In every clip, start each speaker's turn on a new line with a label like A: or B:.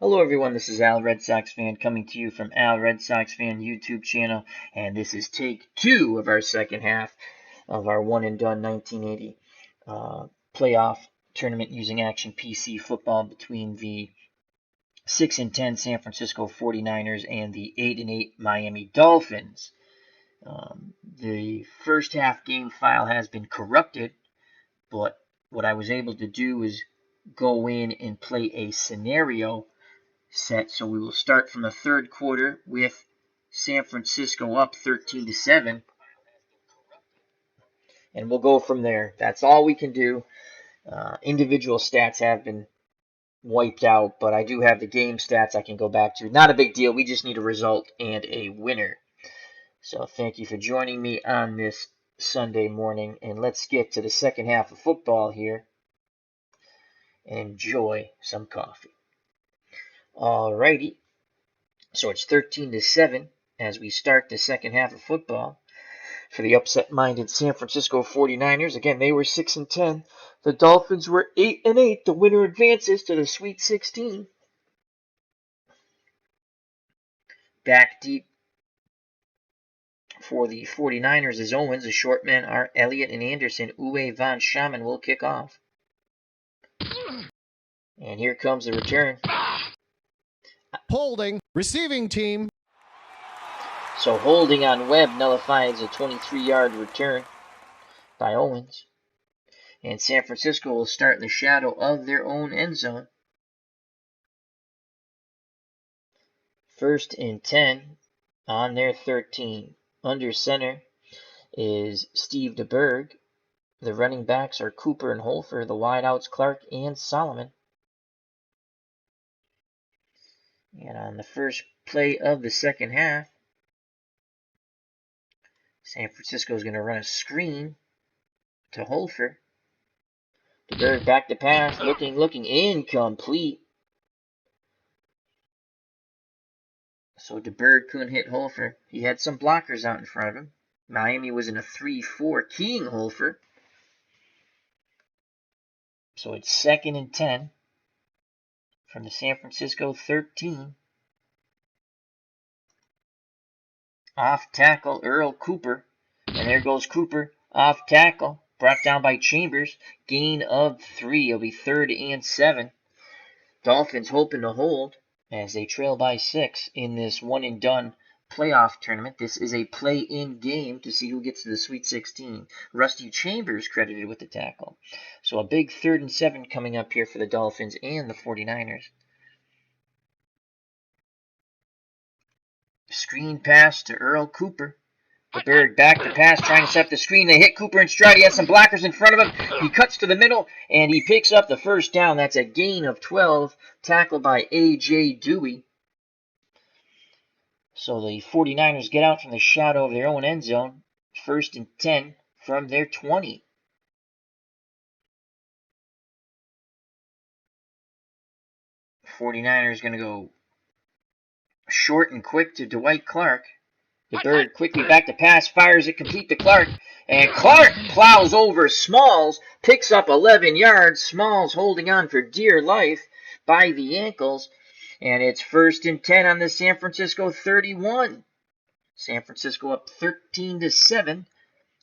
A: Hello everyone, this is Al Red Sox Fan coming to you from Al Red Sox Fan YouTube channel, and this is take 2 of our second half of our one and done 1980 playoff tournament using Action PC football between the 6-10 San Francisco 49ers and the 8-8 Miami Dolphins. The first half game file has been corrupted, but what I was able to do is go in and play a scenario set. So we will start from the third quarter with San Francisco up 13-7, and we'll go from there. That's all we can do. Individual stats have been wiped out, but I do have the game stats I can go back to. Not a big deal. We just need a result and a winner. So thank you for joining me on this Sunday morning, and let's get to the second half of football here and enjoy some coffee. Alrighty. So it's 13-7 as we start the second half of football. For the upset-minded San Francisco 49ers, again, they were 6-10. The Dolphins were 8-8. The winner advances to the Sweet 16. Back deep for the 49ers is Owens. The short men are Elliott and Anderson. Uwe von Schamann will kick off. And here comes the return.
B: Holding, receiving team.
A: So holding on Webb nullifies a 23-yard return by Owens. And San Francisco will start in the shadow of their own end zone. 1st and 10 on their 13. Under center is Steve DeBerg. The running backs are Cooper and Holfer. The wideouts Clark and Solomon. And on the first play of the second half, San Francisco is going to run a screen to Holfer. DeBerg back to pass, looking, incomplete. So DeBerg couldn't hit Holfer. He had some blockers out in front of him. Miami was in a 3-4, keying Holfer. So it's 2nd and 10 from the San Francisco 13. Off tackle, Earl Cooper. And there goes Cooper. Off tackle. Brought down by Chambers. Gain of 3. It'll be 3rd and 7. Dolphins hoping to hold as they trail by 6 in this one and done playoff tournament. This is a play-in game to see who gets to the Sweet 16. Rusty Chambers credited with the tackle. So a big 3rd and 7 coming up here for the Dolphins and the 49ers. Screen pass to Earl Cooper. DeBerg back to pass, trying to set up the screen. They hit Cooper in stride. He has some blockers in front of him. He cuts to the middle, and he picks up the first down. That's a gain of 12, tackled by A.J. Dewey. So the 49ers get out from the shadow of their own end zone. 1st and 10 from their 20. The 49ers going to go short and quick to Dwight Clark. DeBerg quickly back to pass, fires it complete to Clark, and Clark plows over Smalls, picks up 11 yards. Smalls holding on for dear life by the ankles, and it's 1st and 10 on the San Francisco 31. San Francisco up 13-7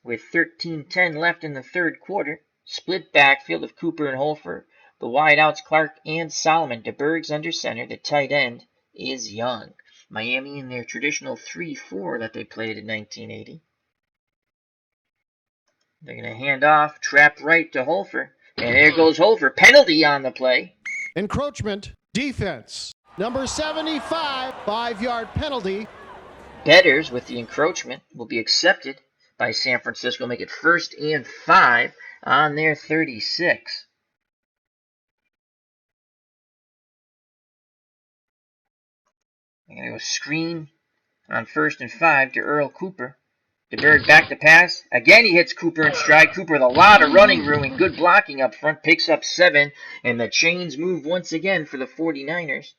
A: with 13:10 left in the third quarter. Split backfield of Cooper and Holfer. The wideouts Clark and Solomon. DeBerg's under center. The tight end is Young. Miami in their traditional 3-4 that they played in 1980. They're going to hand off, trap right to Holfer. And there goes Holfer. Penalty on the play.
B: Encroachment, defense. Number 75, 5-yard penalty.
A: Betters with the encroachment will be accepted by San Francisco. Make it 1st and 5 on their 36. They're going to go screen on 1st and 5 to Earl Cooper. DeBerg back to pass. Again, he hits Cooper in stride. Cooper with a lot of running room and good blocking up front. Picks up 7. And the chains move once again for the 49ers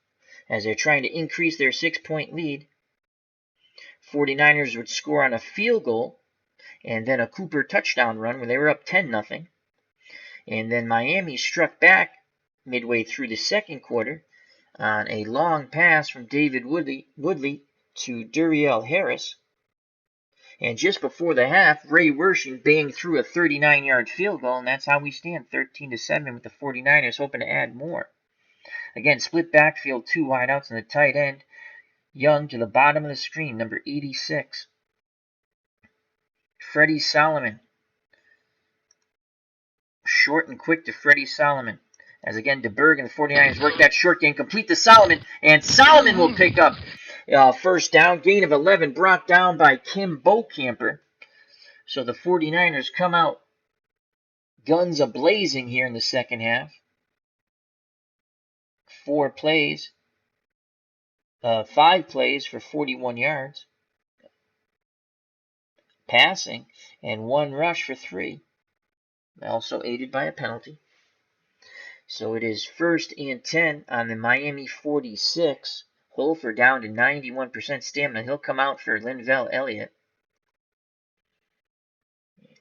A: as they're trying to increase their 6-point lead. 49ers would score on a field goal and then a Cooper touchdown run where they were up 10-0. And then Miami struck back midway through the second quarter on a long pass from David Woodley to Duriel Harris. And just before the half, Ray Wershing banged through a 39-yard field goal, and that's how we stand 13-7 with the 49ers hoping to add more. Again, split backfield, 2 wideouts and the tight end. Young to the bottom of the screen, number 86. Freddie Solomon. Short and quick to Freddie Solomon. As again, DeBerg and the 49ers work that short game complete to Solomon, and Solomon will pick up first down. Gain of 11 brought down by Kim Bocamper. So the 49ers come out guns a-blazing here in the second half. 5 plays for 41 yards. Passing, and 1 rush for 3. Also aided by a penalty. So it is 1st and 10 on the Miami 46. Holfer down to 91% stamina. He'll come out for Linval Elliott.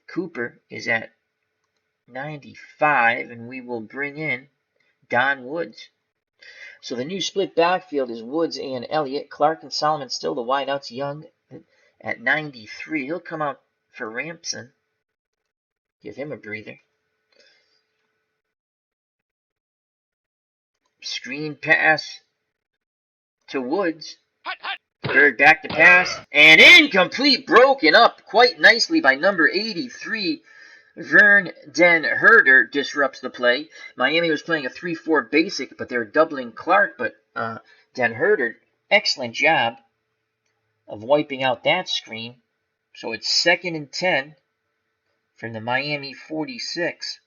A: Cooper is at 95, and we will bring in Don Woods. So the new split backfield is Woods and Elliott. Clark and Solomon still the wideouts. Young at 93. He'll come out for Ramson. Give him a breather. Screen pass to Woods. Third back to pass. And incomplete. Broken up quite nicely by number 83. Vern Den Herder disrupts the play. Miami was playing a 3-4 basic, but they're doubling Clark. But Den Herder, excellent job of wiping out that screen. So it's 2nd and 10 from the Miami 46.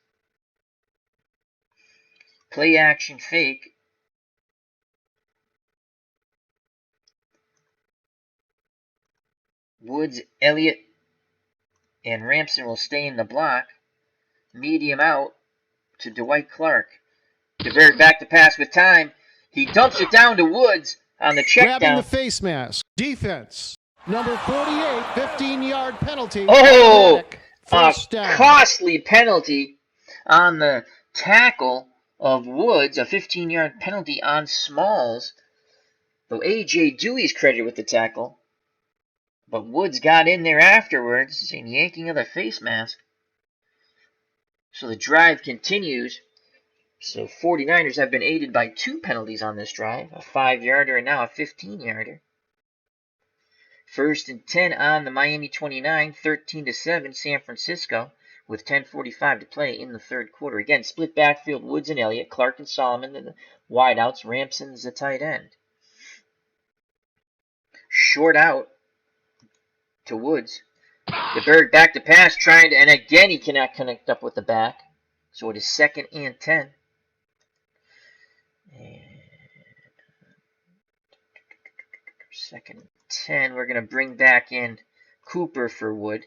A: Play action fake. Woods, Elliott, and Ramson will stay in the block. Medium out to Dwight Clark. DeBerg back to pass with time. He dumps it down to Woods on the check
B: Grabbing
A: down.
B: the face mask. Defense. Number 48, 15-yard penalty.
A: Oh,
B: First down.
A: Costly penalty on the tackle of Woods. A 15-yard penalty on Smalls. Though A.J. Dewey's credited with the tackle. But Woods got in there afterwards and yanking of the face mask. So the drive continues. So 49ers have been aided by 2 penalties on this drive. A 5-yarder and now a 15-yarder. 1st and 10 on the Miami 29, 13-7 San Francisco with 10:45 to play in the third quarter. Again, split backfield, Woods and Elliott, Clark and Solomon, and the wideouts, Ramson's the tight end. Short out to Woods. DeBerg back to pass, trying to, and again he cannot connect up with the back. So it is 2nd and 10. And 2nd and 10. We're going to bring back in Cooper for Wood.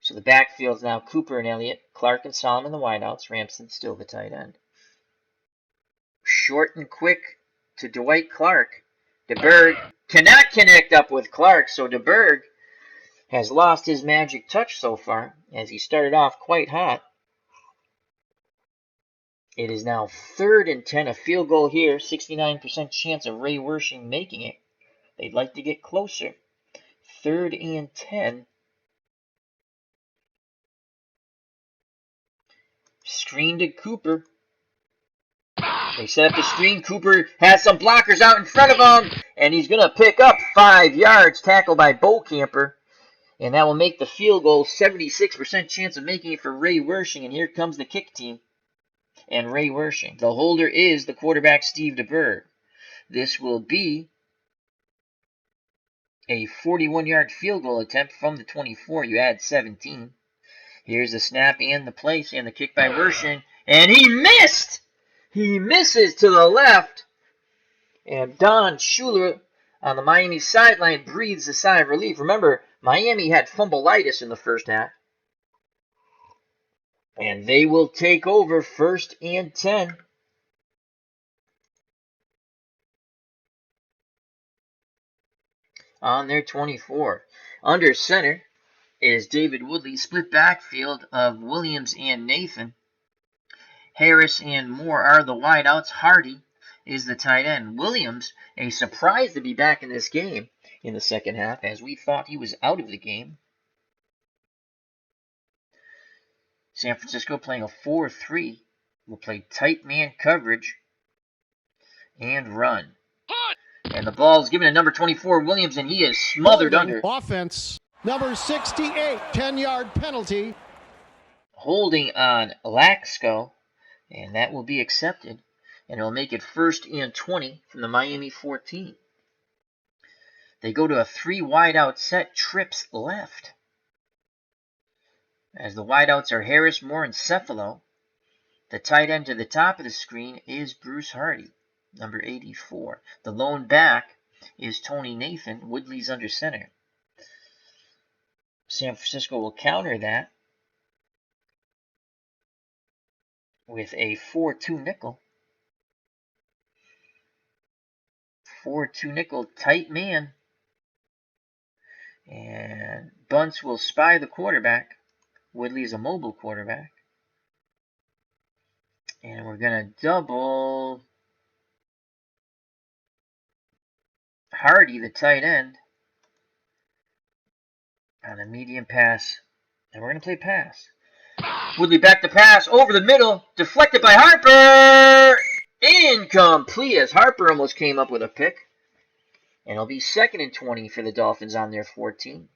A: So the backfield's now Cooper and Elliott, Clark and Solomon the wideouts, Ramson still the tight end. Short and quick to Dwight Clark. DeBerg cannot connect up with Clark, so DeBerg has lost his magic touch so far, as he started off quite hot. It is now 3rd and 10, a field goal here, 69% chance of Ray Wershing making it. They'd like to get closer. 3rd and 10. Screen to Cooper. They set up the screen. Cooper has some blockers out in front of him, and he's going to pick up 5 yards, tackled by Bocamper. And that will make the field goal 76% chance of making it for Ray Wershing. And here comes the kick team and Ray Wershing. The holder is the quarterback, Steve DeBerg. This will be a 41-yard field goal attempt from the 24. You add 17. Here's the snap and the place and the kick by Wershing. And he missed! He misses to the left. And Don Schuler on the Miami sideline breathes a sigh of relief. Remember, Miami had fumbleitis in the first half. And they will take over 1st and 10. On their 24. Under center is David Woodley. Split backfield of Williams and Nathan. Harris and Moore are the wideouts. Hardy is the tight end. Williams, a surprise to be back in this game in the second half, as we thought he was out of the game. San Francisco playing a 4-3. Will play tight man coverage and run. And the ball is given to number 24, Williams, and he is smothered under.
B: Offense. Number 68, 10-yard penalty.
A: Holding on Laxco, and that will be accepted. And it'll make it 1st and 20 from the Miami 14. They go to a 3 wideout set, trips left. As the wideouts are Harris, Moore, and Cephalo. The tight end to the top of the screen is Bruce Hardy, number 84. The lone back is Tony Nathan. Woodley's under center. San Francisco will counter that with a 4-2 nickel. 4-2 nickel, tight man. And Bunce will spy the quarterback. Woodley is a mobile quarterback. And we're going to double Hardy, the tight end, on a medium pass. And we're going to play pass. Woodley back to pass over the middle. Deflected by Harper. Incomplete, as Harper almost came up with a pick. And it'll be 2nd and 20 for the Dolphins on their 14.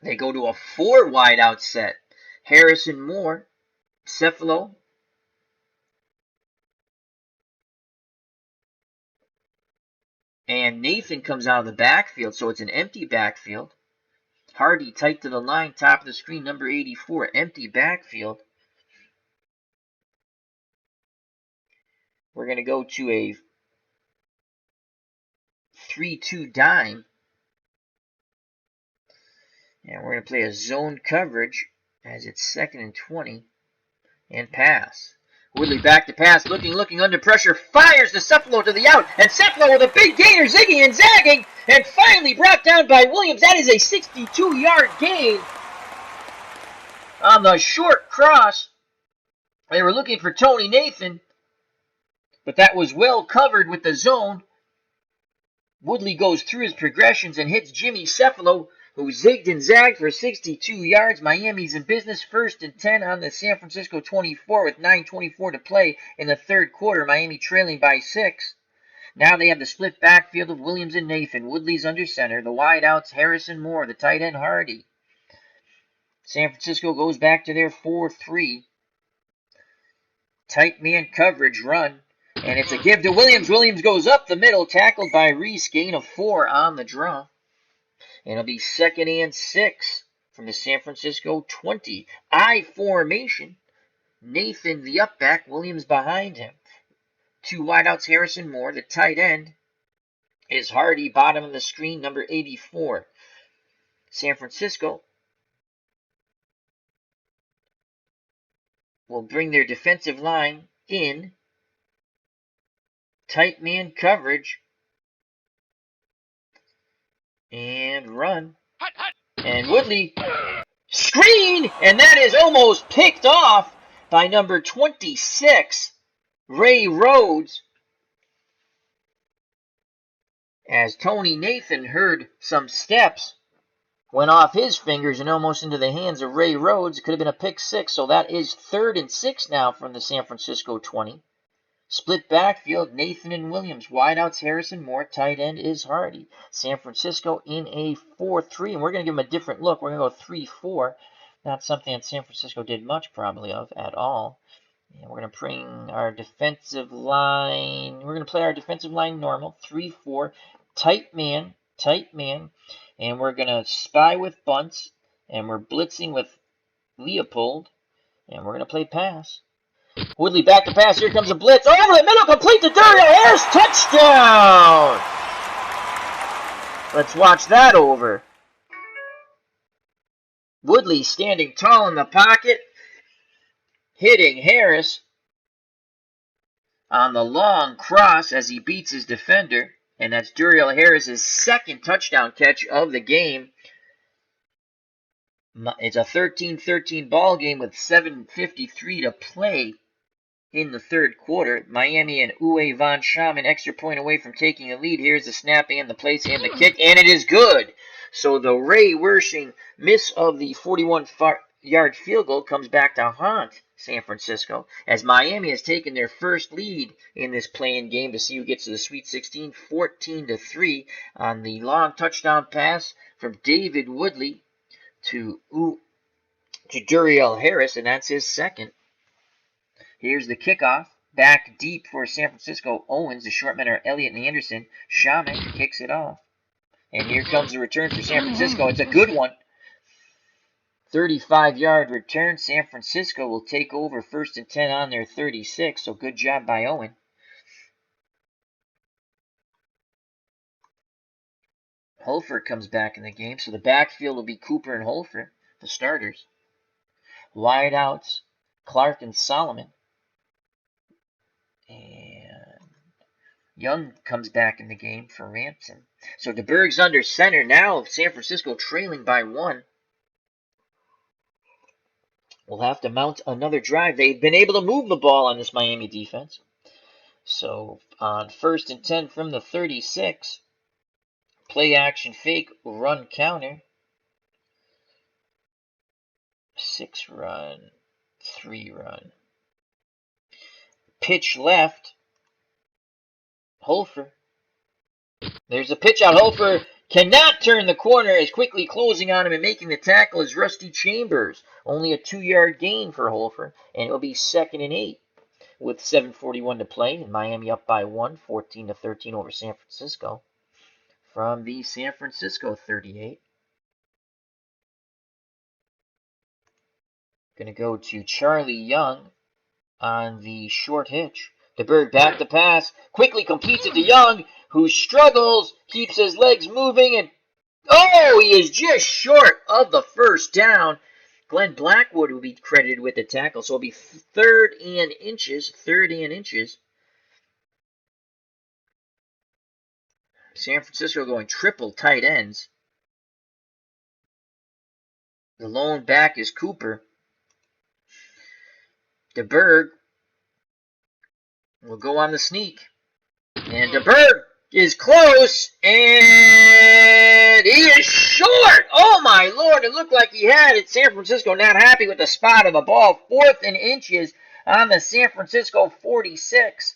A: They go to a 4 wideout set. Harrison, Moore, Cephalo, and Nathan comes out of the backfield, so it's an empty backfield. Hardy tight to the line, top of the screen, number 84, empty backfield. We're going to go to a 3-2 dime. And we're going to play a zone coverage as it's 2nd and 20 and pass. Woodley back to pass, looking under pressure, fires the Cephalo to the out, and Cephalo with a big gainer, zigging and zagging, and finally brought down by Williams. That is a 62-yard gain on the short cross. They were looking for Tony Nathan, but that was well covered with the zone. Woodley goes through his progressions and hits Jimmy Cephalo, who zigged and zagged for 62 yards. Miami's in business, 1st and 10 on the San Francisco 24 with 9:24 to play in the third quarter. Miami trailing by 6. Now they have the split backfield of Williams and Nathan. Woodley's under center. The wideouts, Harrison, Moore. The tight end, Hardy. San Francisco goes back to their 4-3. Tight man coverage run. And it's a give to Williams. Williams goes up the middle, tackled by Reese. Gain of 4 on the draw. And it'll be 2nd and 6 from the San Francisco 20. I formation. Nathan, the up back. Williams behind him. 2 wideouts, Harrison, Moore. The tight end is Hardy, bottom of the screen, number 84. San Francisco will bring their defensive line in. Tight man coverage. And run. And Woodley screen, and that is almost picked off by number 26, Ray Rhodes. As Tony Nathan heard some steps, went off his fingers and almost into the hands of Ray Rhodes. It could have been a pick 6, so that is 3rd and 6 now from the San Francisco 20. Split backfield, Nathan and Williams. Wideouts, Harrison, Moore. Tight end is Hardy. San Francisco in a 4-3, and we're going to give them a different look. We're going to go 3-4. Not something that San Francisco did much probably of at all. And we're going to bring our defensive line. We're going to play our defensive line normal. 3-4. Tight man. And we're going to spy with Bunce. And we're blitzing with Leopold. And we're going to play pass. Woodley back to pass. Here comes a blitz. Over the middle, complete to Dario Harris. Touchdown! Let's watch that over. Woodley standing tall in the pocket, hitting Harris on the long cross as he beats his defender. And that's Dario Harris' 2nd touchdown catch of the game. It's a 13-13 ball game with 7:53 to play in the third quarter. Miami and Uwe von Schaman extra point away from taking a lead. Here's the snap and the place and the kick, and it is good. So the Ray Wersching miss of the 41-yard field goal comes back to haunt San Francisco, as Miami has taken their first lead in this play-in game to see who gets to the Sweet 16, 14-3 on the long touchdown pass from David Woodley to Duriel Harris, and that's his second. Here's the kickoff. Back deep for San Francisco. Owens, the short men are Elliott and Anderson. Schaman kicks it off. And here comes the return for San Francisco. It's a good one. 35-yard return. San Francisco will take over 1st and 10 on their 36. So good job by Owen. Holford comes back in the game. So the backfield will be Cooper and Holford, the starters. Wideouts, Clark and Solomon. And Young comes back in the game for Ransom. So DeBerg's under center. Now San Francisco trailing by 1. We'll have to mount another drive. They've been able to move the ball on this Miami defense. So on 1st and 10 from the 36, play action fake, run counter. 6 run, 3 run. Pitch left. Holfer. There's a pitch out. Holfer cannot turn the corner, as quickly closing on him and making the tackle is Rusty Chambers. Only a 2-yard gain for Holfer, and it'll be 2nd and 8 with 7:41 to play, and Miami up by 1, 14-13 over San Francisco. From the San Francisco 38. Going to go to Charlie Young on the short hitch. DeBerg back to pass, quickly completes it to Young, who struggles, keeps his legs moving, and he is just short of the first down. Glenn Blackwood will be credited with the tackle, so it'll be 3rd and inches. San Francisco going triple tight ends. The lone back is Cooper. DeBerg will go on the sneak. And DeBerg is close, and he is short. Oh, my Lord. It looked like he had it. San Francisco not happy with the spot of the ball. 4th and inches on the San Francisco 46.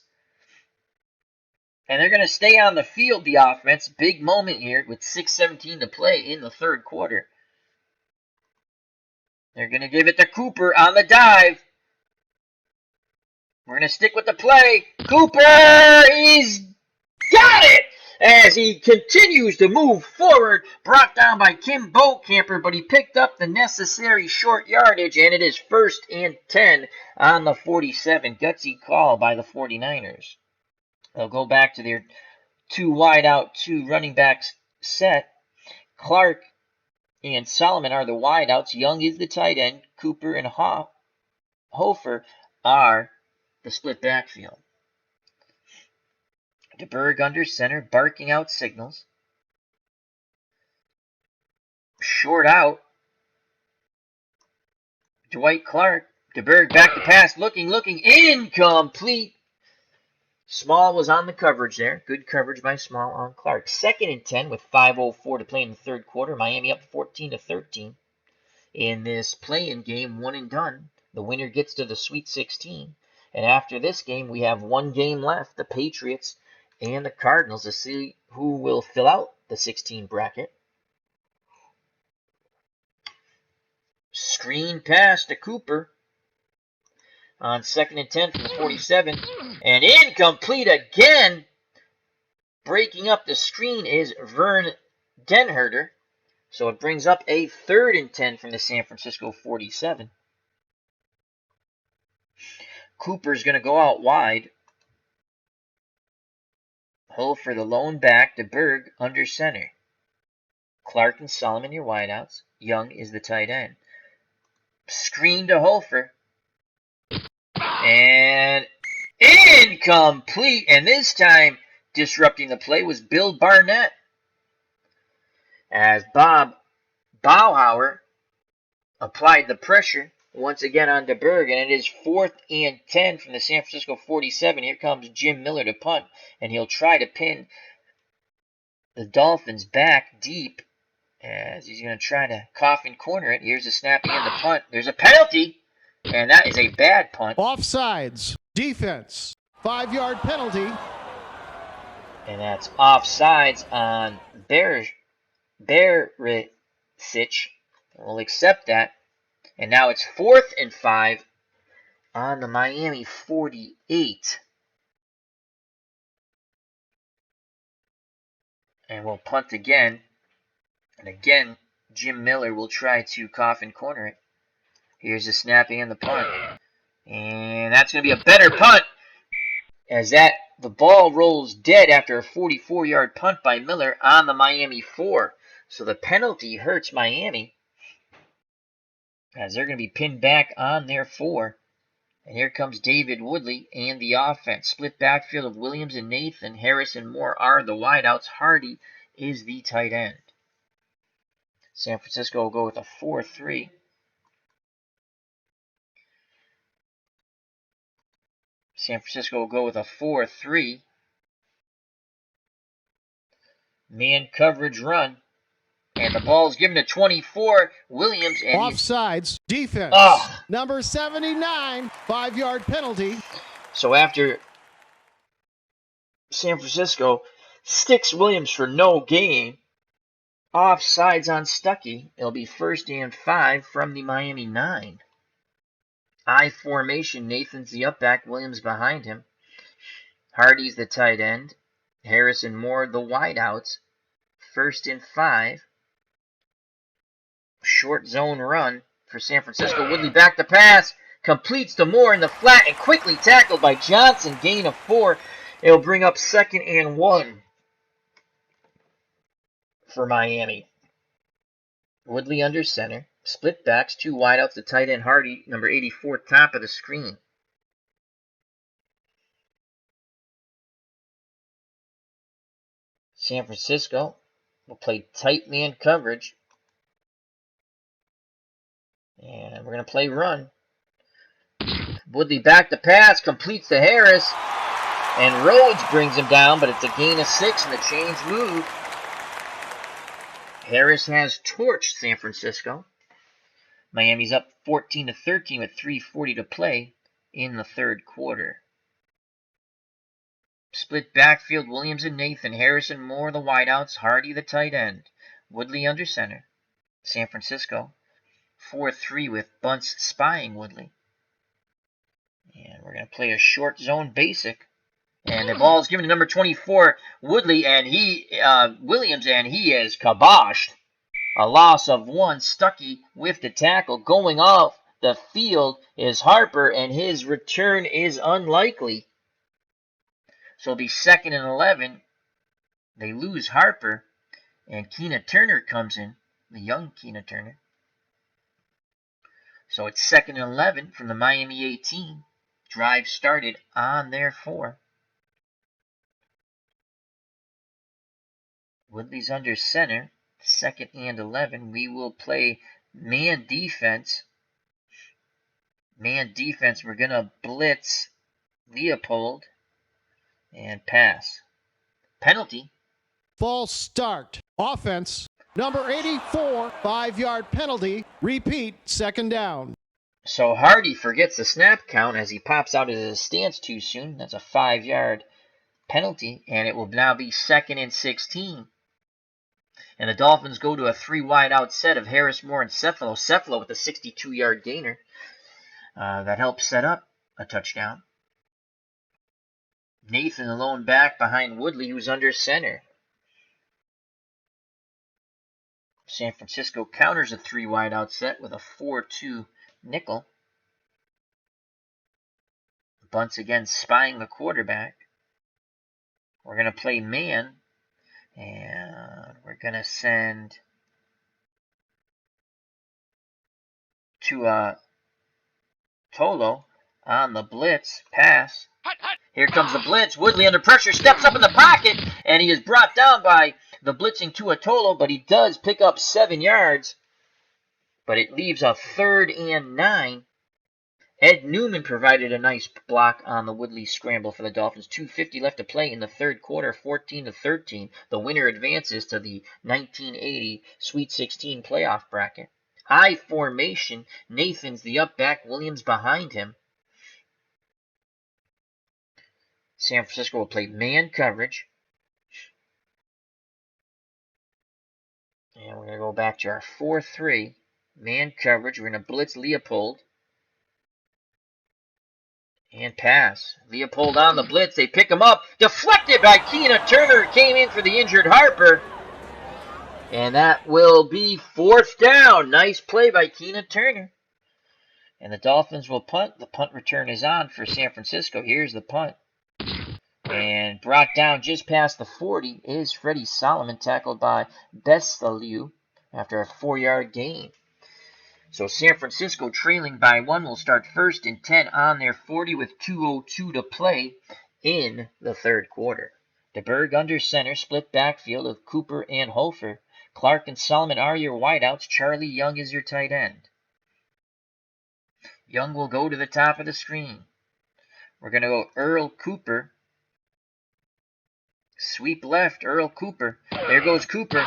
A: And they're going to stay on the field, the offense. Big moment here with 6:17 to play in the third quarter. They're going to give it to Cooper on the dive. We're going to stick with the play. Cooper, he's got it as he continues to move forward. Brought down by Kim Boatcamper, but he picked up the necessary short yardage, and it is 1st and 10 on the 47. Gutsy call by the 49ers. They'll go back to their 2 wide out, 2 running backs set. Clark and Solomon are the wideouts. Young is the tight end. Cooper and Hofer are the split backfield. DeBerg under center, barking out signals. Short out. Dwight Clark. DeBerg back to pass, looking, incomplete. Small was on the coverage there. Good coverage by Small on Clark. 2nd and 10 with 5:04 to play in the third quarter. Miami up 14-13 in this play-in game, 1 and done. The winner gets to the Sweet 16. And after this game, we have 1 game left. The Patriots and the Cardinals to see who will fill out the 16 bracket. Screen pass to Cooper on 2nd and 10 from the 47. And incomplete again. Breaking up the screen is Vern Denherter. So it brings up a 3rd and 10 from the San Francisco 47. Cooper's going to go out wide. Hull for the lone back. DeBerg under center. Clark and Solomon your wideouts. Young is the tight end. Screen to Holfer. And incomplete. And this time disrupting the play was Bill Barnett, as Bob Bauhauer applied the pressure once again on DeBerg, and it is 4th and 10 from the San Francisco 47. Here comes Jim Miller to punt, and he'll try to pin the Dolphins back deep as he's going to try to coffin corner it. Here's a snapping in the punt. There's a penalty, and that is a bad punt.
B: Offsides. Defense. 5-yard penalty.
A: And that's offsides on Barisic. We'll accept that. And now it's 4th and 5 on the Miami 48. And we'll punt again. And again, Jim Miller will try to coffin corner it. Here's the snapping and the punt. And that's going to be a better punt, as the ball rolls dead after a 44-yard punt by Miller on the Miami 4. So the penalty hurts Miami, as they're going to be pinned back on their 4. And here comes David Woodley and the offense. Split backfield of Williams and Nathan. Harris and Moore are the wideouts. Hardy is the tight end. San Francisco will go with a 4-3. San Francisco will go with a 4-3. Man coverage run. And the ball is given to 24. Williams. And
B: offsides. Defense. Number 79. 5-yard penalty.
A: So after San Francisco sticks Williams for no gain, offsides on Stuckey, it'll be 1st and 5 from the Miami 9. I formation. Nathan's the up back. Williams behind him. Hardy's the tight end. Harris and Moore the wideouts. 1st and 5. Short zone run for San Francisco. Woodley back to pass. Completes to Moore in the flat and quickly tackled by Johnson. Gain of 4. It'll bring up 2nd and 1 for Miami. Woodley under center. Split backs, 2 wideouts, the tight end Hardy, number 84, top of the screen. San Francisco will play tight man coverage. And we're going to play run. Woodley back to pass, completes to Harris. And Rhodes brings him down, but it's a gain of 6 and the change move. Harris has torched San Francisco. Miami's up 14-13 with 3:40 to play in the 3rd quarter. Split backfield, Williams and Nathan. Harris and Moore the wideouts. Hardy the tight end. Woodley under center. San Francisco 4-3 with Bunce spying Woodley. And we're going to play a short zone basic. And the ball is given to number 24, Woodley, and Williams, and he is kiboshed. A loss of 1. Stuckey with the tackle. Going off the field is Harper, and his return is unlikely. So it'll be 2nd and 11. They lose Harper, and Keena Turner comes in, the young Keena Turner. So it's 2nd and 11 from the Miami 18. Drive started on their 4. Woodley's under center. 2nd and 11. We will play man defense. Man defense. We're going to blitz Leopold and pass. Penalty.
B: False start. Offense. Number 84. 5-yard penalty. Repeat. 2nd down.
A: So Hardy forgets the snap count as he pops out of his stance too soon. That's a 5-yard penalty, and it will now be 2nd and 16. And the Dolphins go to a 3 wide out set of Harris, Moore, and Cefalo. Cefalo with a 62-yard gainer. That helps set up a touchdown. Nathan alone back behind Woodley, who's under center. San Francisco counters a 3 wide out set with a 4-2 nickel. Bunce again spying the quarterback. We're going to play man. And we're going to send to Tolo on the blitz pass. Here comes the blitz. Woodley under pressure, steps up in the pocket, and he is brought down by the blitzing Tua Tolo, but he does pick up 7 yards. but it leaves a 3rd and 9. Ed Newman provided a nice block on the Woodley scramble for the Dolphins. 2:50 left to play in the third quarter, 14-13. The winner advances to the 1980 Sweet 16 playoff bracket. I formation, Nathan's the up back, Williams behind him. San Francisco will play man coverage. And we're going to go back to our 4-3. Man coverage. We're going to blitz Leopold. And pass. Leopold on the blitz. They pick him up. Deflected by Keena Turner. Came in for the injured Harper. And that will be 4th down. Nice play by Keena Turner. And the Dolphins will punt. The punt return is on for San Francisco. Here's the punt. And brought down just past the 40 is Freddie Solomon, tackled by Besaliu after a 4-yard gain. So San Francisco trailing by 1 will start 1st and 10 on their 40 with 2:02 to play in the third quarter. DeBerg under center, split backfield of Cooper and Hofer. Clark and Solomon are your wideouts. Charlie Young is your tight end. Young will go to the top of the screen. We're going to go Earl Cooper. Sweep left, Earl Cooper. There goes Cooper.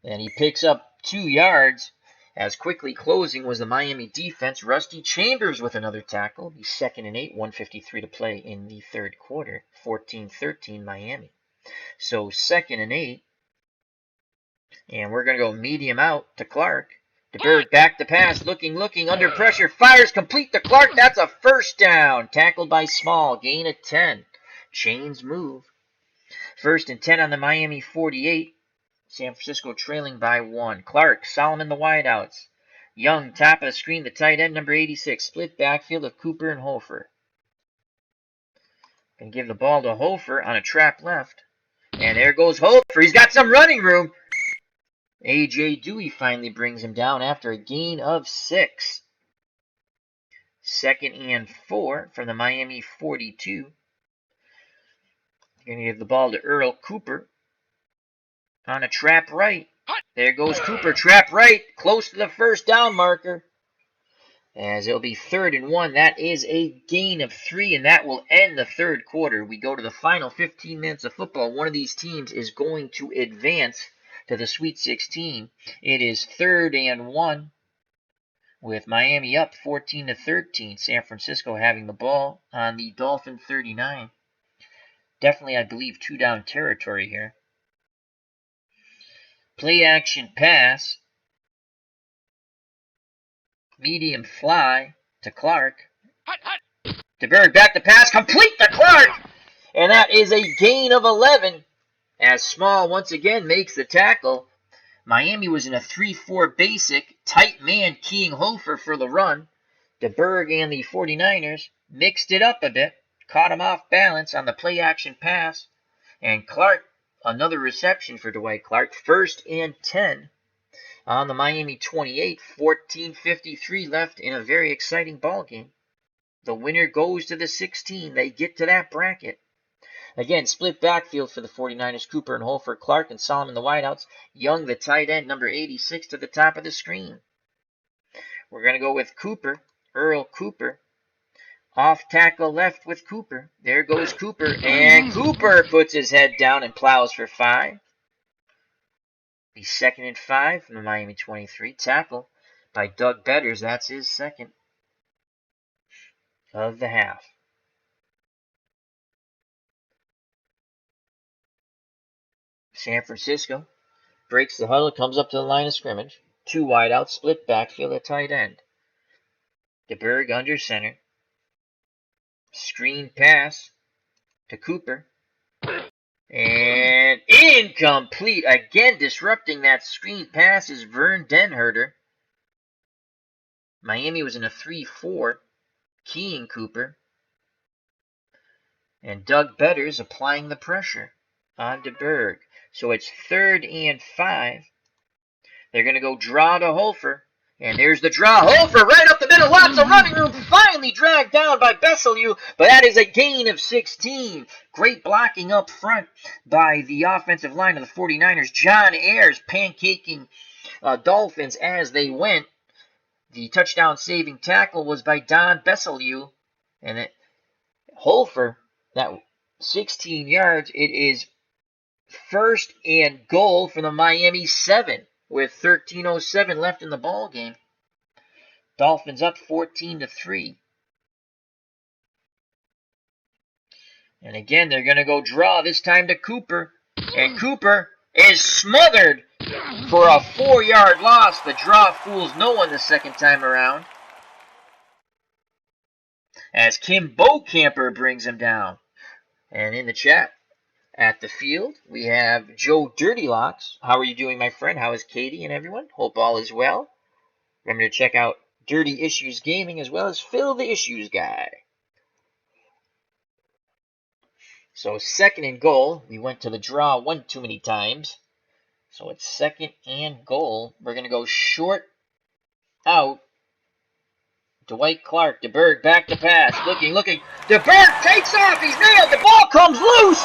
A: And he picks up 2 yards. As quickly closing was the Miami defense. Rusty Chambers with another tackle. The 2nd and 8, 1:53 to play in the third quarter. 14-13 Miami. So 2nd and 8. And we're going to go medium out to Clark. DeBerg back to pass, looking, under pressure. Fires complete to Clark. That's a 1st down. Tackled by Small. Gain of 10. Chains move. 1st and 10 on the Miami 48. San Francisco trailing by 1. Clark, Solomon the wideouts. Young, top of the screen, the tight end, number 86. Split backfield of Cooper and Hofer. Going to give the ball to Hofer on a trap left. And there goes Hofer. He's got some running room. A.J. Dewey finally brings him down after a gain of 6. 2nd and 4 from the Miami 42. Going to give the ball to Earl Cooper on a trap right. There goes Cooper, trap right, close to the 1st down marker. As it'll be 3rd and 1. That is a gain of 3, and that will end the third quarter. We go to the final 15 minutes of football. One of these teams is going to advance to the Sweet 16. It is 3rd and 1 with Miami up 14-13. San Francisco having the ball on the Dolphin 39. Definitely, I believe, 2-down territory here. Play action pass. Medium fly to Clark. DeBerg back to pass. Complete to Clark. And that is a gain of 11. As Small once again makes the tackle. Miami was in a 3-4 basic. Tight man keying Hofer for the run. DeBerg and the 49ers mixed it up a bit. Caught him off balance on the play action pass. And Clark, another reception for Dwight Clark. 1st and 10 on the Miami 28. 14:53 left in a very exciting ball game. The winner goes to the 16. They get to that bracket. Again, split backfield for the 49ers. Cooper and Hofer, Clark and Solomon the wideouts. Young, the tight end, number 86 to the top of the screen. We're going to go with Cooper, Earl Cooper. Off tackle left with Cooper. There goes Cooper. And Cooper puts his head down and plows for 5. The 2nd and 5 from the Miami 23. Tackle by Doug Betters. That's his 2nd of the half. San Francisco breaks the huddle, comes up to the line of scrimmage. 2 wideouts, split backfield at tight end. DeBerg under center. Screen pass to Cooper. And incomplete. Again, disrupting that screen pass is Vern Denherter. Miami was in a 3-4. Keying Cooper. And Doug Betters applying the pressure on DeBerg. So it's 3rd and 5. They're going to go draw to Hofer. And there's the draw. Hofer right up the middle. Lots of running room. Finally dragged down by Besaliu. But that is a gain of 16. Great blocking up front by the offensive line of the 49ers. John Ayers pancaking Dolphins as they went. The touchdown saving tackle was by Don Besselieu. And it Holfer, that 16 yards. It is first and goal for the Miami 7 with 13:07 left in the ball game. Dolphins up 14-3. And again, they're going to go draw, this time to Cooper. And Cooper is smothered for a 4-yard loss. The draw fools no one the second time around, as Kim Bocamper brings him down. And in the chat at the field, we have Joe Dirtylocks. How are you doing, my friend? How is Katie and everyone? Hope all is well. Remember to check out Dirty Issues Gaming as well as Phil the Issues Guy. So second and goal. We went to the draw one too many times. So it's second and goal. We're going to go short out. Dwight Clark, DeBerg back to pass. Looking. DeBerg takes off. He's nailed. The ball comes loose.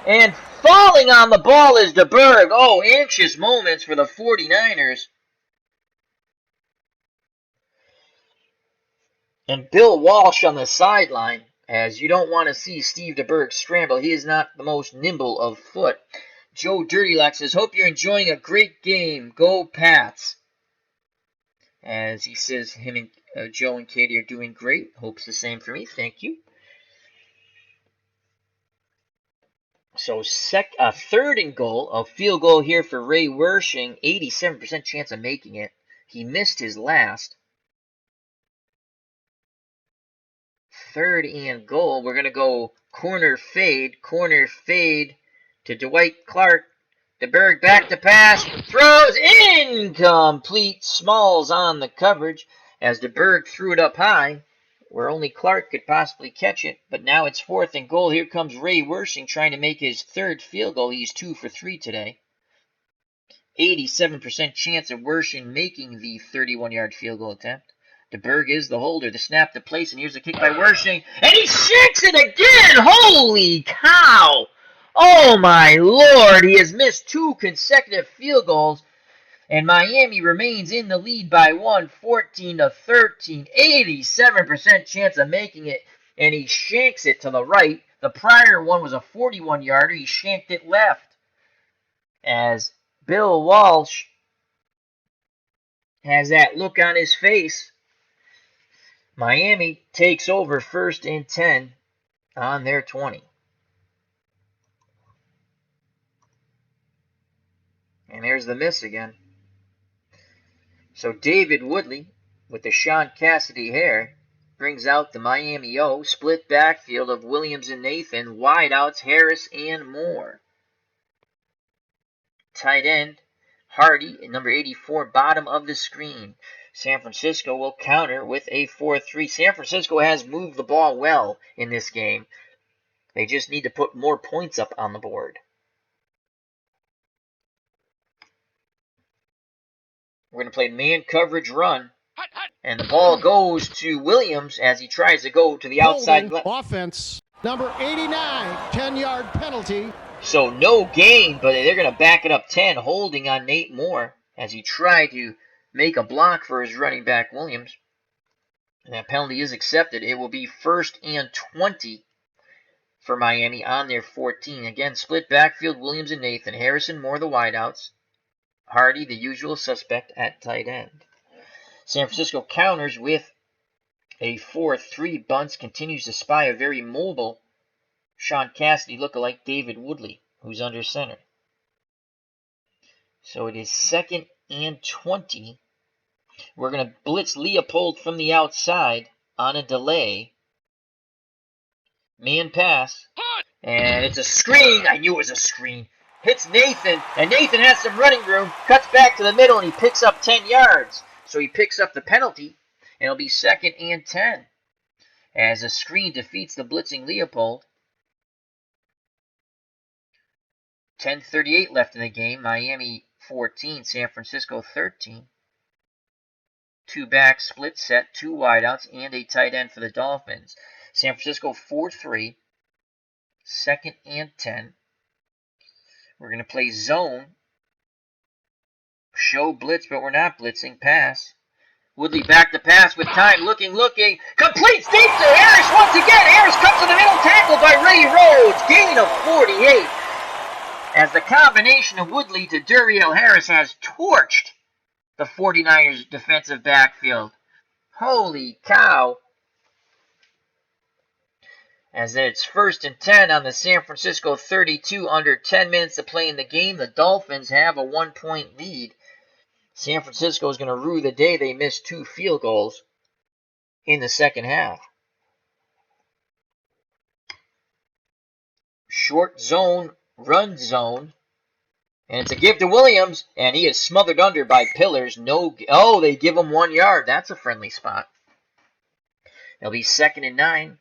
A: And falling on the ball is DeBerg. Oh, anxious moments for the 49ers. And Bill Walsh on the sideline, as you don't want to see Steve DeBerg scramble. He is not the most nimble of foot. Joe Dirtylocks says, hope you're enjoying a great game. Go Pats. As he says, him and Joe and Katie are doing great. Hopes the same for me. Thank you. So third and goal, a field goal here for Ray Wersching. 87% chance of making it. He missed his last. Third and goal. We're going to go corner fade to Dwight Clark. DeBerg back to pass, throws incomplete. Smalls on the coverage as DeBerg threw it up high where only Clark could possibly catch it. But now it's fourth and goal. Here comes Ray Wersching trying to make his third field goal. He's 2 for 3 today. 87% chance of Wersching making the 31-yard field goal attempt. DeBerg is the holder. The snap to place, and here's a kick by Wersching, and he shanks it again! Holy cow! Oh my Lord, he has missed 2 consecutive field goals, and Miami remains in the lead by 1, 14-13, 87% chance of making it, and he shanks it to the right. The prior one was a 41-yarder. He shanked it left, as Bill Walsh has that look on his face. Miami takes over first and 10 on their 20. And there's the miss again. So David Woodley, with the Sean Cassidy hair, brings out the Miami O. Split backfield of Williams and Nathan. Wideouts Harris and Moore. Tight end Hardy at number 84, bottom of the screen. San Francisco will counter with a 4-3. San Francisco has moved the ball well in this game. They just need to put more points up on the board. We're going to play man coverage run. And the ball goes to Williams as he tries to go to the outside.
B: Offense, number 89, 10-yard penalty.
A: So no gain, but they're going to back it up 10, holding on Nate Moore as he tried to make a block for his running back Williams. And that penalty is accepted. It will be first and 20 for Miami on their 14. Again, split backfield, Williams and Nathan. Harrison Moore, the wideouts. Hardy, the usual suspect at tight end. San Francisco counters with a 4-3. Bunts continues to spy a very mobile Sean Cassidy lookalike David Woodley, who's under center. So it is second and 20. We're going to blitz Leopold from the outside on a delay. Man pass. And it's a screen. I knew it was a screen. Hits Nathan, and Nathan has some running room. Cuts back to the middle, and he picks up 10 yards. So he picks up the penalty, and it'll be second and 10. As a screen defeats the blitzing Leopold. 10:38 left in the game. Miami 14, San Francisco 13. 2 back split set, 2 wideouts, and a tight end for the Dolphins. San Francisco 4-3. Second and 10. We're going to play zone Show blitz, but we're not blitzing. Pass. Woodley back to pass with time. Looking. Completes deep to Harris once again. Harris comes to the middle, tackled by Ray Rhodes. Gain of 48. As the combination of Woodley to Duriel Harris has torched the 49ers defensive backfield. Holy cow. As it's 1st and 10 on the San Francisco 32, under 10 minutes to play in the game. The Dolphins have a 1-point lead. San Francisco is going to rue the day they missed 2 field goals in the second half. Short zone, run zone. And it's a give to Williams, and he is smothered under by Pillars. Oh, they give him 1 yard. That's a friendly spot. It'll be 2nd and 9.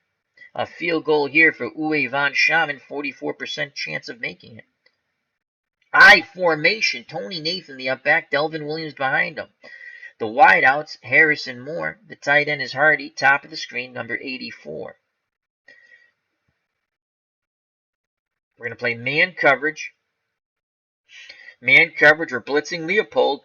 A: A field goal here for Uwe von Schamann, 44% chance of making it. I formation, Tony Nathan, the up back, Delvin Williams behind him. The wideouts, Harrison Moore. The tight end is Hardy, top of the screen, number 84. We're going to play man coverage. Man coverage, we're blitzing Leopold.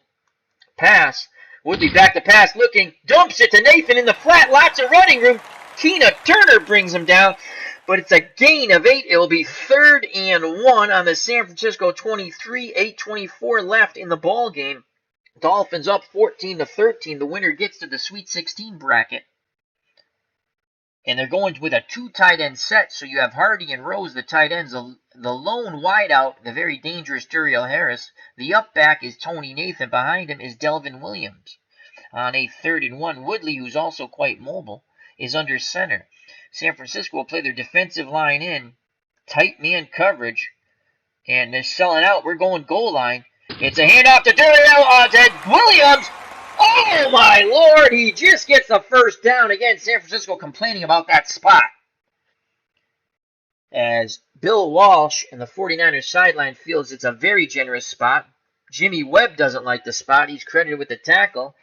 A: Pass. Woodley back to pass, looking. Dumps it to Nathan in the flat. Lots of running room. Tina Turner brings him down. But it's a gain of 8. It will be 3rd and 1 on the San Francisco 23. 8:24 left in the ball game. Dolphins up 14-13. The winner gets to the Sweet 16 bracket. And they're going with a 2 tight end set. So you have Hardy and Rose, the tight ends. The lone wideout, the very dangerous Duriel Harris. The up back is Tony Nathan. Behind him is Delvin Williams. On a 3rd and 1, Woodley, who's also quite mobile, is under center. San Francisco will play their defensive line in. Tight man coverage. And they're selling out. We're going goal line. It's a handoff to to Williams. Oh, my Lord. He just gets the first down. Again, San Francisco complaining about that spot. As Bill Walsh and the 49ers sideline feels it's a very generous spot. Jimmy Webb doesn't like the spot. He's credited with the tackle.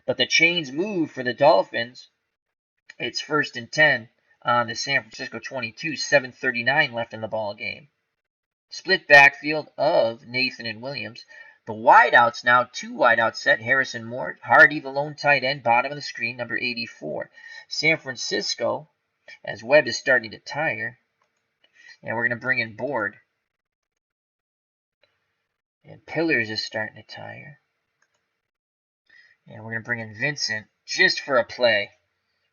A: But the chains move for the Dolphins. It's 1st and 10 on the San Francisco 22. 7:39 left in the ball game. Split backfield of Nathan and Williams. The wideouts now, 2 wideouts set. Harrison Moore, Hardy, the lone tight end, bottom of the screen, number 84. San Francisco, as Webb is starting to tire. And we're going to bring in Board. And Pillars is starting to tire. And we're going to bring in Vincent just for a play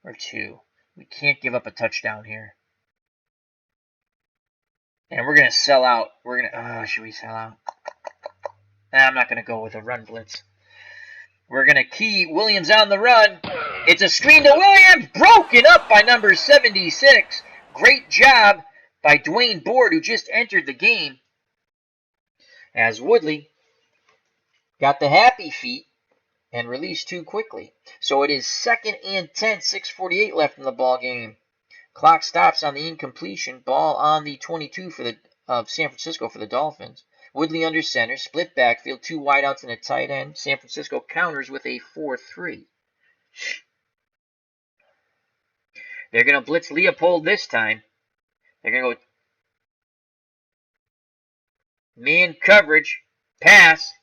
A: or 2. We can't give up a touchdown here. And we're going to sell out. We're going to, should we sell out? I'm not going to go with a run blitz. We're going to key Williams on the run. It's a screen to Williams. Broken up by number 76. Great job by Dwayne Board, who just entered the game. As Woodley got the happy feet and released too quickly. So it is 2nd and 10. 6:48 left in the ball game. Clock stops on the incompletion. Ball on the 22 of San Francisco for the Dolphins. Woodley under center, split backfield, 2 wideouts and a tight end. San Francisco counters with a 4-3. They're going to blitz Leopold this time. They're going to go man coverage, pass,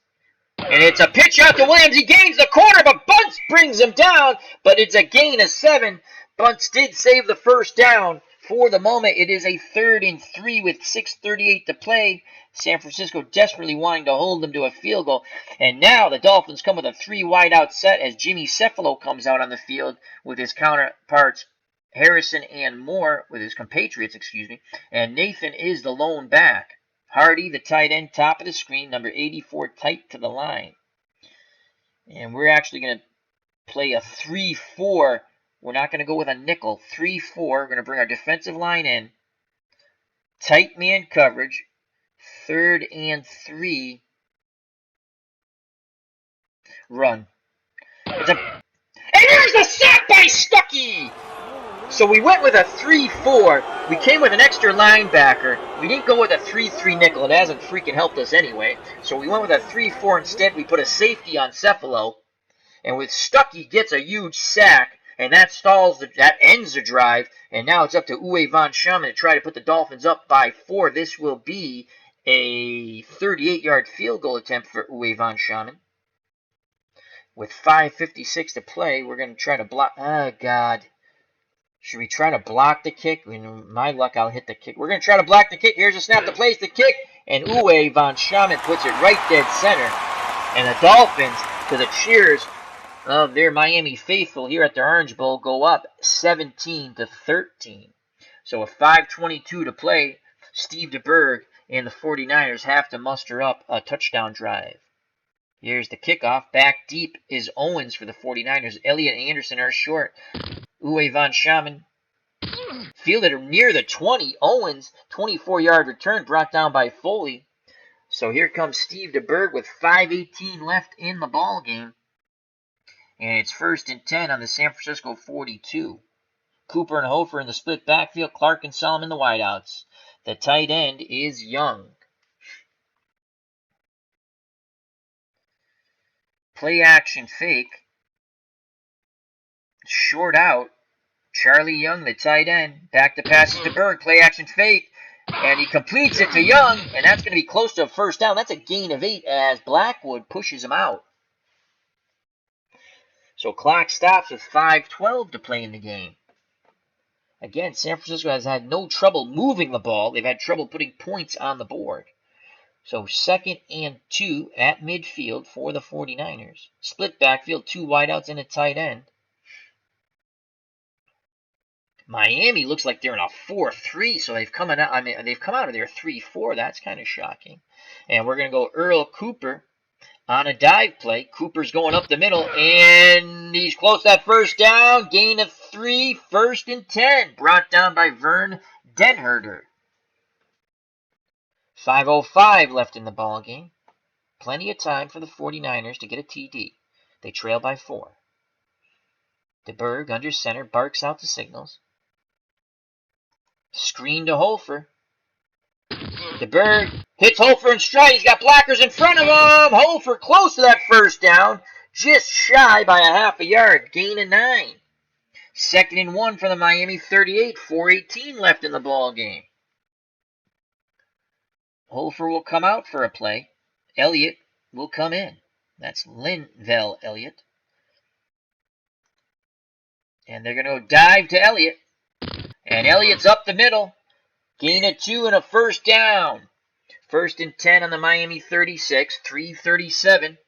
A: and it's a pitch out to Williams. He gains the corner, but Bunts brings him down, but it's a gain of 7. Bunts did save the first down. For the moment, it is a 3rd and 3 with 6:38 to play. San Francisco desperately wanting to hold them to a field goal. And now the Dolphins come with a 3 wideout set as Jimmy Cephalo comes out on the field with his counterparts Harrison and Moore, with his compatriots, and Nathan is the lone back. Hardy, the tight end, top of the screen, number 84, tight to the line. And we're actually going to play a 3-4. We're not going to go with a nickel. 3-4. We're going to bring our defensive line in. Tight man coverage. 3rd and 3. Run. And there's the sack by Stuckey! So we went with a 3-4. We came with an extra linebacker. We didn't go with a 3-3 nickel. It hasn't freaking helped us anyway. So we went with a 3-4 instead. We put a safety on Cephalo. And with Stuckey gets a huge sack. And that ends the drive. And now it's up to Uwe von Schamann to try to put the Dolphins up by 4. This will be a 38-yard field goal attempt for Uwe von Schamann. with 5:56 to play. We're going to try to block. Oh, God. Should we try to block the kick? In my luck, I'll hit the kick. We're going to try to block the kick. Here's a snap to place the kick. And Uwe von Schamann puts it right dead center. And the Dolphins, to the cheers of their Miami faithful here at the Orange Bowl, go up 17-13. So with 5:22 to play, Steve DeBerg and the 49ers have to muster up a touchdown drive. Here's the kickoff. Back deep is Owens for the 49ers. Elliott and Anderson are short. Uwe von Schamann fielded near the 20. Owens, 24-yard return brought down by Foley. So here comes Steve DeBerg with 5:18 left in the ball game. And it's 1st and 10 on the San Francisco 42. Cooper and Hofer in the split backfield. Clark and Solomon the wideouts. The tight end is Young. Play action fake. Short out. Charlie Young, the tight end. Back to passes to Berg. Play action fake. And he completes it to Young. And that's going to be close to a first down. That's a gain of 8 as Blackwood pushes him out. So clock stops with 5:12 to play in the game. Again, San Francisco has had no trouble moving the ball. They've had trouble putting points on the board. So 2nd and 2 at midfield for the 49ers. Split backfield, 2 wideouts and a tight end. Miami looks like they're in a 4-3, so they've come out. They've come out of their 3-4. That's kind of shocking. And we're going to go Earl Cooper on a dive play. Cooper's going up the middle, and he's close to that first down. Gain of 3, 1st and 10. Brought down by Vern Denherter. 5:05 left in the ball game. Plenty of time for the 49ers to get a TD. They trail by 4. DeBerg under center barks out the signals. Screen to Hofer. DeBerg hits Hofer in stride. He's got blockers in front of him. Hofer close to that first down. Just shy by a half a yard. Gain of 9. 2nd and 1 for the Miami 38. 4:18 left in the ball game. Hofer will come out for a play. Elliott will come in. That's Linval Elliott. And they're going to go dive to Elliott. And Elliott's up the middle. Gain of 2 and a first down. 1st and 10 on the Miami 36. 3:37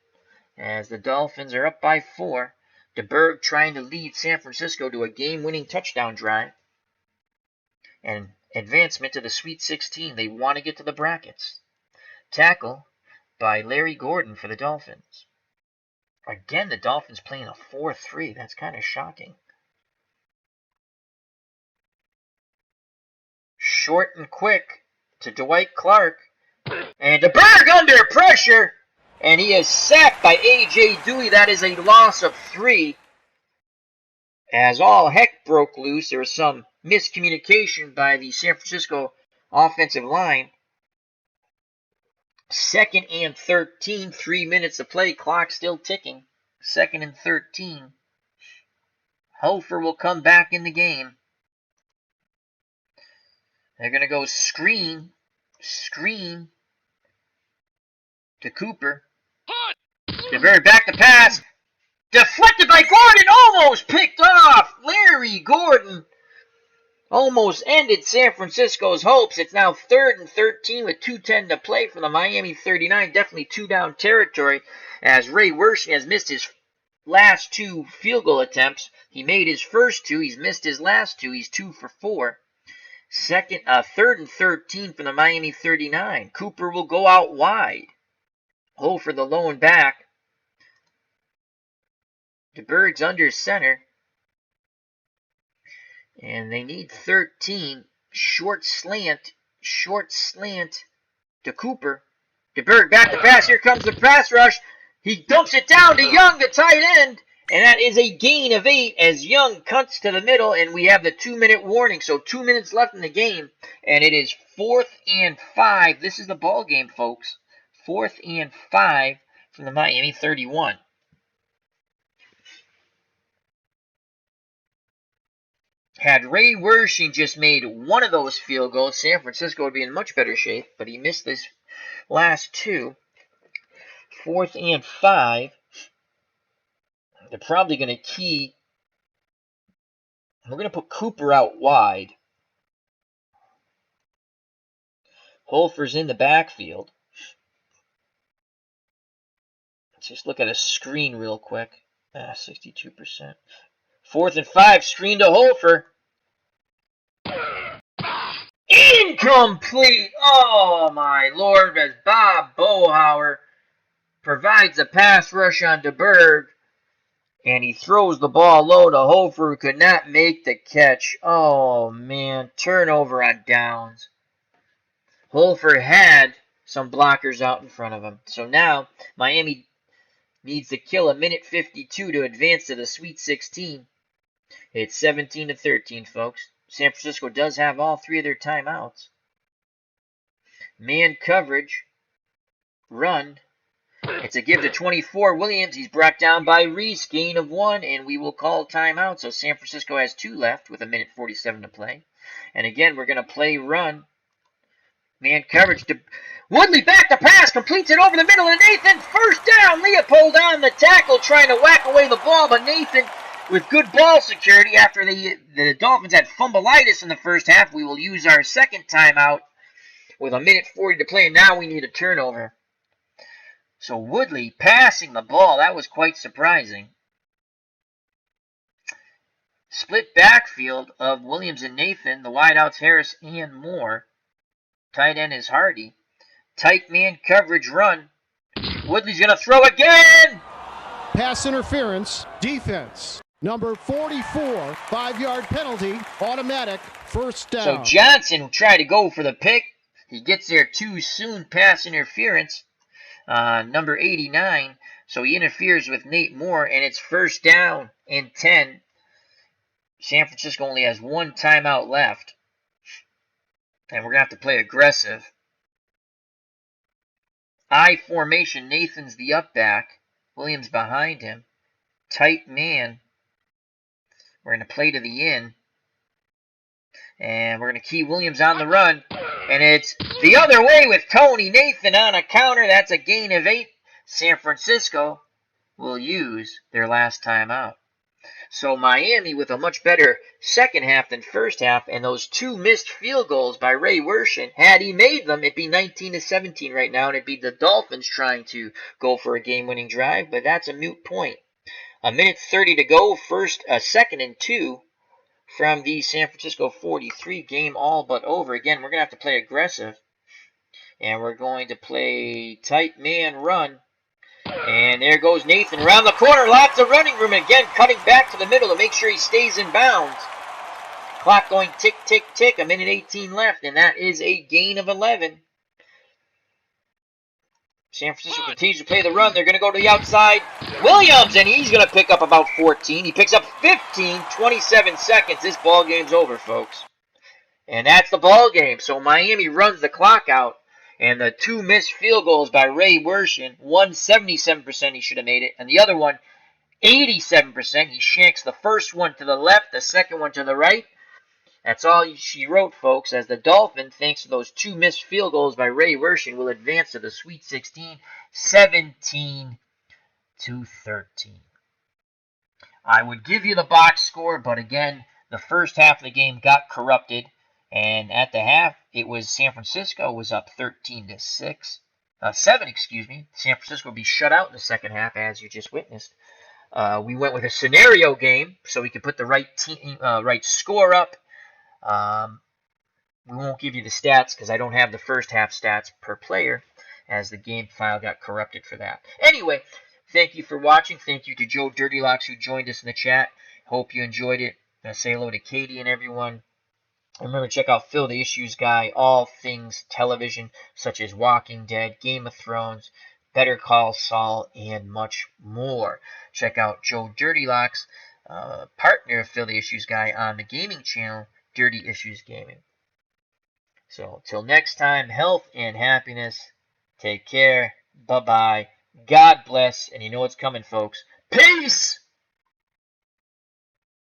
A: as the Dolphins are up by 4. DeBerg trying to lead San Francisco to a game-winning touchdown drive. And advancement to the Sweet 16. They want to get to the brackets. Tackle by Larry Gordon for the Dolphins. Again, the Dolphins playing a 4-3. That's kind of shocking. Short and quick to Dwight Clark. And DeBerg under pressure. And he is sacked by A.J. Dewey. That is a loss of 3. As all heck broke loose, there was some miscommunication by the San Francisco offensive line. 2nd and 13, 3 minutes to play. Clock still ticking. 2nd and 13. Hofer will come back in the game. They're going to go screen to Cooper. DeBerg back to pass. Deflected by Gordon, almost picked off. Larry Gordon almost ended San Francisco's hopes. It's now 3rd and 13 with 2:10 to play for the Miami 39. Definitely 2-down territory as Ray Wershing has missed his last 2 field goal attempts. He made his first 2. He's missed his last 2. He's 2 for 4. 3rd and 13 for the Miami 39. Cooper will go out wide. Hofer the lone back. DeBerg's under center. And they need 13. Short slant to Cooper. DeBerg back to pass. Here comes the pass rush. He dumps it down to Young, the tight end. And that is a gain of 8 as Young cuts to the middle. And we have the 2-minute warning. So 2 minutes left in the game. And it is 4th and 5. This is the ball game, folks. 4th and 5 from the Miami 31. Had Ray Wershing just made one of those field goals, San Francisco would be in much better shape, but he missed this last 2. 4th and 5 They're probably going to key. We're going to put Cooper out wide. Holfer's in the backfield. Let's just look at a screen real quick. 62%. 4th and 5, screen to Holfer. Incomplete! Oh my lord, as Bob Bohauer provides a pass rush on DeBerg. And he throws the ball low to Holfer, who could not make the catch. Oh man, turnover on downs. Holfer had some blockers out in front of him. So now Miami needs to kill a minute 52 to advance to the Sweet 16. It's 17-13, folks. San Francisco does have all 3 of their timeouts. Man coverage. Run. It's a give to 24. Williams, he's brought down by Reese. Gain of 1, and we will call timeout. So San Francisco has 2 left with a minute 47 to play. And again, we're going to play run. Man coverage. Woodley back to pass. Completes it over the middle of Nathan. First down. Leopold on the tackle trying to whack away the ball, but Nathan with good ball security after the Dolphins had fumbleitis in the first half. We will use our second timeout with a minute 40 to play. And now we need a turnover. So Woodley passing the ball. That was quite surprising. Split backfield of Williams and Nathan. The wideouts Harris and Moore. Tight end is Hardy. Tight man coverage run. Woodley's going to throw again.
B: Pass interference. Defense. Number 44. 5-yard penalty. Automatic. First down.
A: So Johnson tried to go for the pick. He gets there too soon. Pass interference. Number 89. So he interferes with Nate Moore, and it's first down and 10. San Francisco only has 1 timeout left. And we're going to have to play aggressive. I formation. Nathan's the up back. Williams behind him. Tight man. We're going to play to the in. And we're going to key Williams on the run. And it's the other way with Tony Nathan on a counter. That's a gain of 8. San Francisco will use their last timeout. So Miami with a much better second half than first half, and those 2 missed field goals by Ray Wershen, had he made them, it'd be 19-17 right now, and it'd be the Dolphins trying to go for a game-winning drive, but that's a moot point. A minute 30 to go, second and 2 from the San Francisco 43, game all but over. Again, we're going to have to play aggressive, and we're going to play tight man run. And there goes Nathan around the corner. Lots of running room. Again, cutting back to the middle to make sure he stays in bounds. Clock going tick, tick, tick. A minute 18 left, and that is a gain of 11. San Francisco continues to play the run. They're going to go to the outside. Williams, and he's going to pick up about 14. He picks up 15, 27 seconds. This ball game's over, folks. And that's the ball game. So Miami runs the clock out. And the 2 missed field goals by Ray Wershen, one 77% he should have made it, and the other one 87%. He shanks the first one to the left, the second one to the right. That's all she wrote, folks, as the Dolphins, thanks to those 2 missed field goals by Ray Wershen, will advance to the Sweet 16, 17-13. I would give you the box score, but again, the first half of the game got corrupted. And at the half, it was San Francisco was up 13-7. San Francisco will be shut out in the second half, as you just witnessed. We went with a scenario game, so we could put the right score up. We won't give you the stats because I don't have the first half stats per player, as the game file got corrupted for that. Anyway, thank you for watching. Thank you to Joe Dirtylocks who joined us in the chat. Hope you enjoyed it. Say hello to Katie and everyone. Remember, check out Phil the Issues Guy, all things television, such as Walking Dead, Game of Thrones, Better Call Saul, and much more. Check out Joe Dirtylocks, partner of Phil the Issues Guy on the gaming channel, Dirty Issues Gaming. So, till next time, health and happiness. Take care. Bye-bye. God bless. And you know what's coming, folks. Peace!